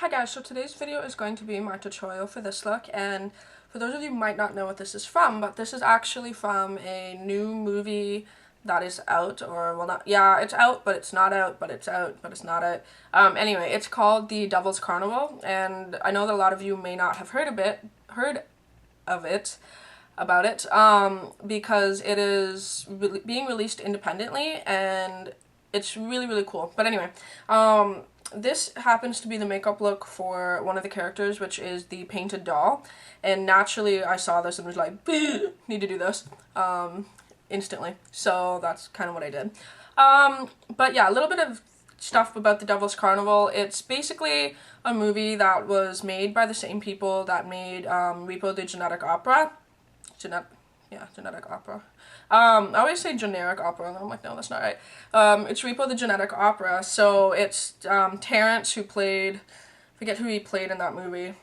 Hi guys, so today's video is going to be my tutorial for this look, and for those of you who might not know what this is from, but this is actually from a new movie that is out, or well, not, yeah, it's out, but it's not out, but it's out, but it's not out. Anyway, it's called The Devil's Carnival, and I know that a lot of you may not have heard of it, because it is being released independently, and it's really, really cool. But anyway, this happens to be the makeup look for one of the characters, which is the painted doll. And naturally, I saw this and was like, need to do this, instantly. So that's kind of what I did. But yeah, a little bit of stuff about the Devil's Carnival. It's basically a movie that was made by the same people that made Repo the Genetic Opera. Genetic Opera. I always say generic opera, and I'm like, no, that's not right. It's Repo the Genetic Opera, so it's Terrence who played, I forget who he played in that movie.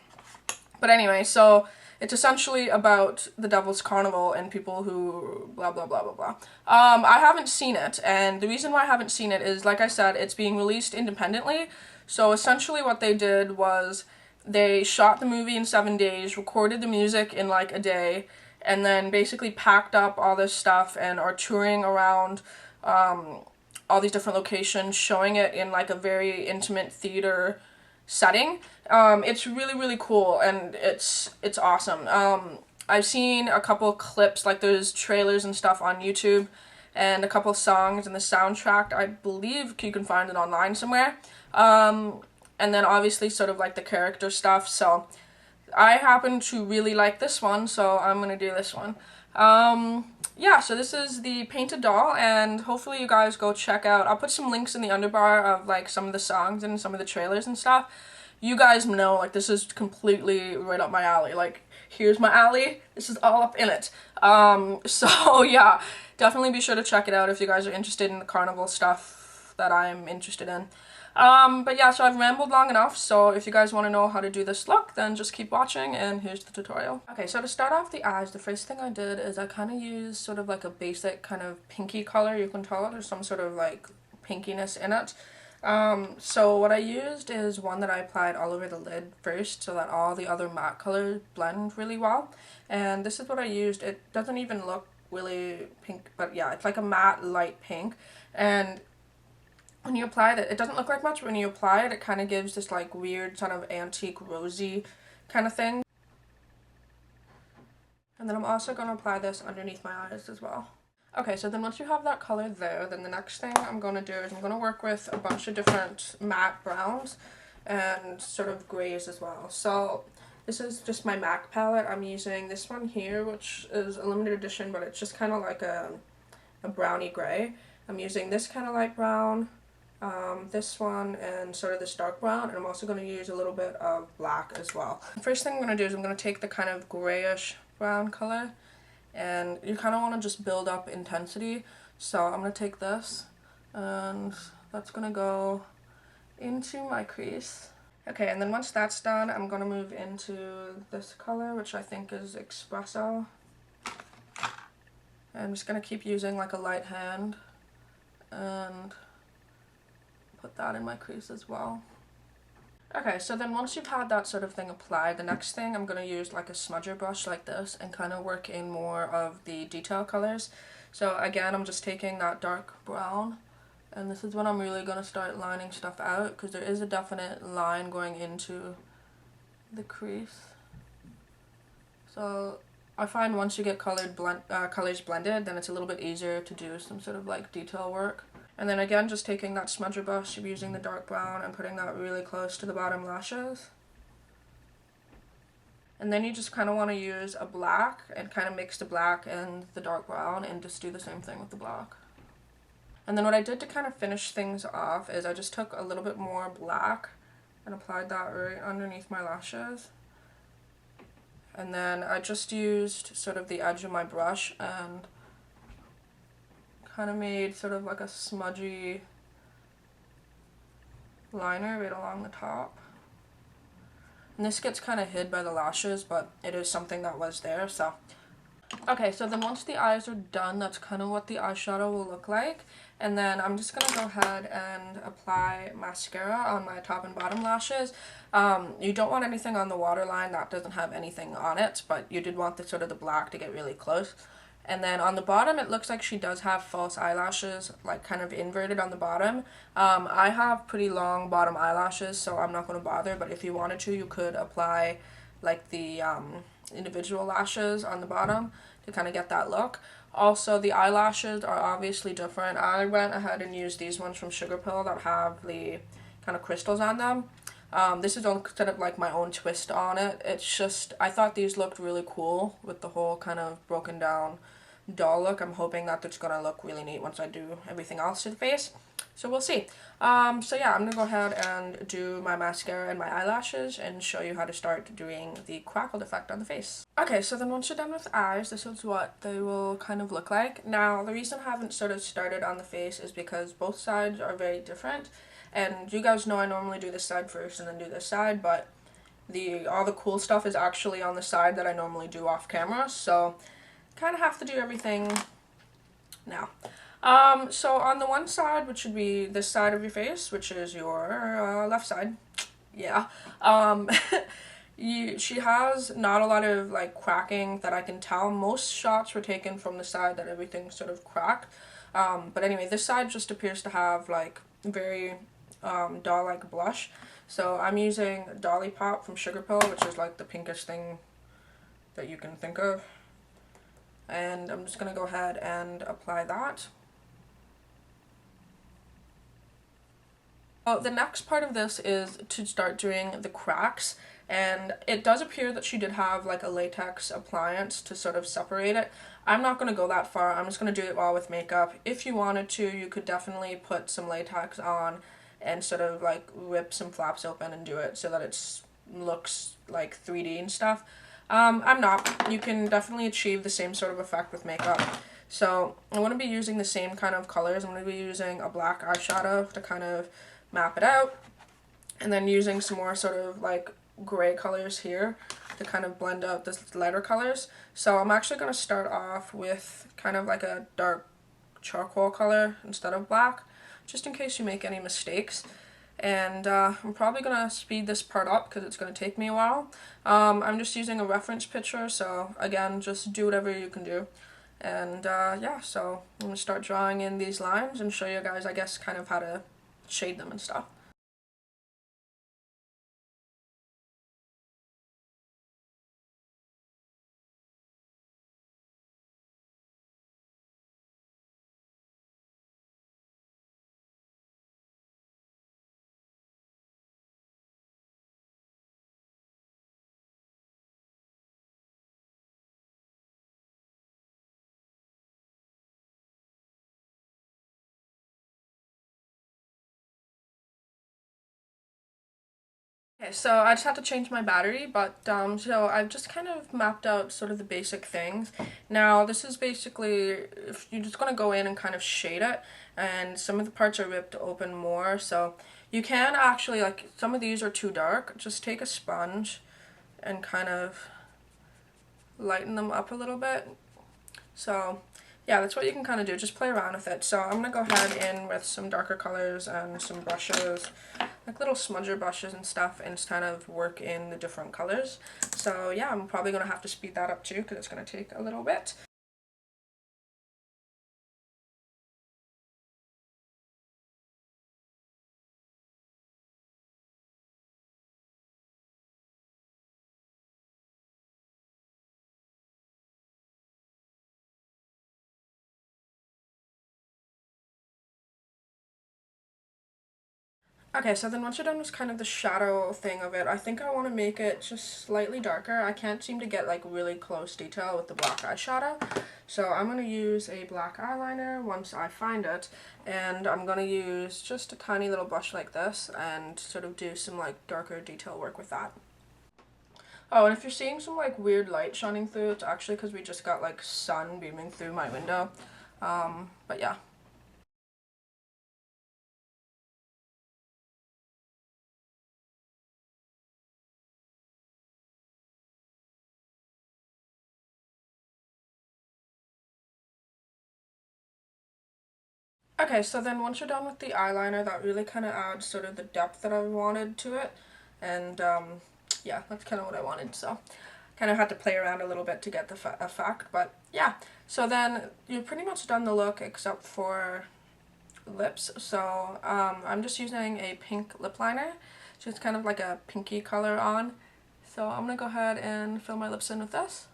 But anyway, so it's essentially about the Devil's Carnival and people who blah, blah, blah, blah, blah. I haven't seen it, and the reason why I haven't seen it is, like I said, it's being released independently. So essentially what they did was they shot the movie in 7 days, recorded the music in like a day, and then basically packed up all this stuff and are touring around all these different locations, showing it in like a very intimate theater setting. It's really, really cool, and it's awesome. I've seen a couple clips, like there's trailers and stuff on YouTube, and a couple songs, and the soundtrack, I believe you can find it online somewhere. And then obviously sort of like the character stuff, so I happen to really like this one, so I'm gonna do this one. Yeah, so this is the painted doll, and hopefully you guys go check out, I'll put some links in the underbar of like some of the songs and some of the trailers and stuff. You guys know, like, this is completely right up my alley. Like, here's my alley, this is all up in it. So yeah, definitely be sure to check it out if you guys are interested in the carnival stuff that I'm interested in. But yeah, so I've rambled long enough, so if you guys want to know how to do this look, then just keep watching, and here's the tutorial. Okay, so to start off the eyes, the first thing I did is I kind of used sort of like a basic kind of pinky color, you can tell it, there's some sort of like pinkiness in it. So what I used is one that I applied all over the lid first, so that all the other matte colors blend really well, and this is what I used. It doesn't even look really pink, but yeah, it's like a matte light pink, and when you apply it doesn't look like much, but when you apply it, it kind of gives this like weird sort of antique rosy kind of thing. And then I'm also going to apply this underneath my eyes as well. Okay, so then once you have that color there, then the next thing I'm going to do is I'm going to work with a bunch of different matte browns and sort of grays as well. So this is just my MAC palette. I'm using this one here, which is a limited edition, but it's just kind of like a browny gray. I'm using this kind of light brown, this one, and sort of this dark brown, and I'm also going to use a little bit of black as well. The first thing I'm going to do is I'm going to take the kind of grayish brown color, and you kind of want to just build up intensity, so I'm going to take this, and that's going to go into my crease. Okay, and then once that's done, I'm going to move into this color, which I think is Espresso. And I'm just going to keep using like a light hand and put that in my crease as well. Okay, so then once you've had that sort of thing applied, the next thing I'm going to use like a smudger brush like this and kind of work in more of the detail colors. So again, I'm just taking that dark brown, and this is when I'm really going to start lining stuff out, because there is a definite line going into the crease. So I find once you get colors blended, then it's a little bit easier to do some sort of like detail work. And then again, just taking that smudger brush, using the dark brown and putting that really close to the bottom lashes. And then you just kind of want to use a black and kind of mix the black and the dark brown and just do the same thing with the black. And then what I did to kind of finish things off is I just took a little bit more black and applied that right underneath my lashes. And then I just used sort of the edge of my brush and kind of made sort of like a smudgy liner right along the top. And this gets kind of hid by the lashes, but it is something that was there, so. Okay, so then once the eyes are done, that's kind of what the eyeshadow will look like. And then I'm just going to go ahead and apply mascara on my top and bottom lashes. You don't want anything on the waterline, that doesn't have anything on it, but you did want the sort of the black to get really close. And then on the bottom, it looks like she does have false eyelashes, like kind of inverted on the bottom. I have pretty long bottom eyelashes, so I'm not going to bother, but if you wanted to, you could apply like the individual lashes on the bottom to kind of get that look. Also, the eyelashes are obviously different. I went ahead and used these ones from Sugar Pill that have the kind of crystals on them. This is kind of like my own twist on it. It's just, I thought these looked really cool with the whole kind of broken down doll look. I'm hoping that it's going to look really neat once I do everything else to the face. So we'll see. So yeah, I'm going to go ahead and do my mascara and my eyelashes and show you how to start doing the crackled effect on the face. Okay, so then once you're done with eyes, this is what they will kind of look like. Now, the reason I haven't sort of started on the face is because both sides are very different. And you guys know I normally do this side first and then do this side, but all the cool stuff is actually on the side that I normally do off camera, so kind of have to do everything now. So on the one side, which should be this side of your face, which is your left side, yeah, she has not a lot of like cracking that I can tell. Most shots were taken from the side that everything sort of cracked. But anyway, this side just appears to have like very doll-like blush. So I'm using Dolly Pop from Sugar Pill, which is like the pinkest thing that you can think of. And I'm just going to go ahead and apply that. Oh, the next part of this is to start doing the cracks, and it does appear that she did have like a latex appliance to sort of separate it. I'm not going to go that far, I'm just going to do it all with makeup. If you wanted to, you could definitely put some latex on and sort of like rip some flaps open and do it so that it looks like 3D and stuff. I'm not. You can definitely achieve the same sort of effect with makeup. So I'm going to be using the same kind of colors. I'm going to be using a black eyeshadow to kind of map it out, and then using some more sort of like gray colors here to kind of blend out the lighter colors. So I'm actually going to start off with kind of like a dark charcoal color instead of black, just in case you make any mistakes. And I'm probably going to speed this part up because it's going to take me a while. I'm just using a reference picture, so again, just do whatever you can do. And yeah, so I'm going to start drawing in these lines and show you guys, I guess, kind of how to shade them and stuff. Okay, so I just had to change my battery, but so I've just kind of mapped out sort of the basic things. Now, this is basically, if you're just going to go in and kind of shade it, and some of the parts are ripped open more, so you can actually, like, some of these are too dark, just take a sponge and kind of lighten them up a little bit. So yeah, that's what you can kind of do, just play around with it. So I'm going to go ahead in with some darker colors and some brushes, like little smudger brushes and stuff, and just kind of work in the different colors. So yeah, I'm probably going to have to speed that up too because it's going to take a little bit. Okay, so then once you're done with kind of the shadow thing of it, I think I want to make it just slightly darker. I can't seem to get like really close detail with the black eyeshadow. So I'm going to use a black eyeliner once I find it, and I'm going to use just a tiny little brush like this and sort of do some like darker detail work with that. Oh, and if you're seeing some like weird light shining through, it's actually because we just got like sun beaming through my window. But yeah. Okay, so then once you're done with the eyeliner, that really kind of adds sort of the depth that I wanted to it. And yeah, that's kind of what I wanted. So kind of had to play around a little bit to get the effect. But yeah, so then you're pretty much done the look except for lips. So I'm just using a pink lip liner. So it's kind of like a pinky color on. So I'm going to go ahead and fill my lips in with this.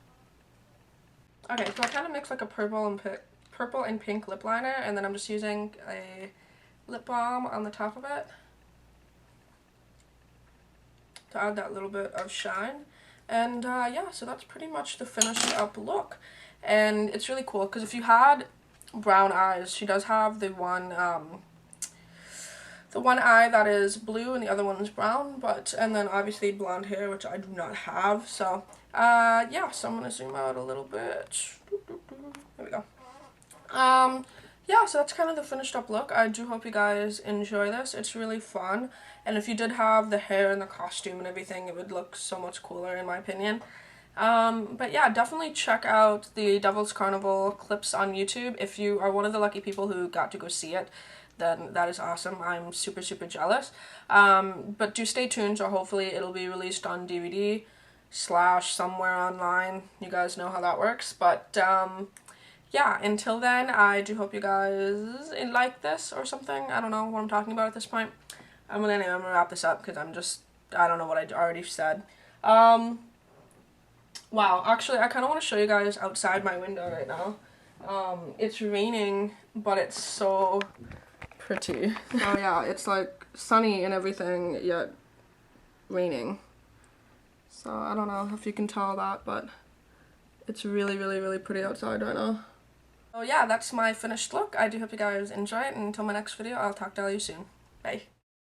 Okay, so I kind of mix like a purple and pink lip liner, and then I'm just using a lip balm on the top of it to add that little bit of shine. And yeah, so that's pretty much the finished up look. And it's really cool because if you had brown eyes, she does have the one eye that is blue and the other one is brown, and then obviously blonde hair, which I do not have. So yeah, so I'm gonna zoom out a little bit. There we go. Yeah, so that's kind of the finished up look. I do hope you guys enjoy this. It's really fun, and if you did have the hair and the costume and everything, it would look so much cooler in my opinion. But yeah, definitely check out the Devil's Carnival clips on YouTube. If you are one of the lucky people who got to go see it, then that is awesome. I'm super, super jealous. But do stay tuned, so hopefully it'll be released on DVD / somewhere online. You guys know how that works. But yeah, until then, I do hope you guys like this or something. I don't know what I'm talking about at this point. Anyway, I'm gonna wrap this up because I don't know what I already said. Wow, actually, I kind of want to show you guys outside my window right now. It's raining, but it's so pretty. Oh yeah, it's like sunny and everything, yet raining. So I don't know if you can tell that, but it's really, really, really pretty outside right now. So yeah, that's my finished look. I do hope you guys enjoy it, and until my next video, I'll talk to all you soon. Bye.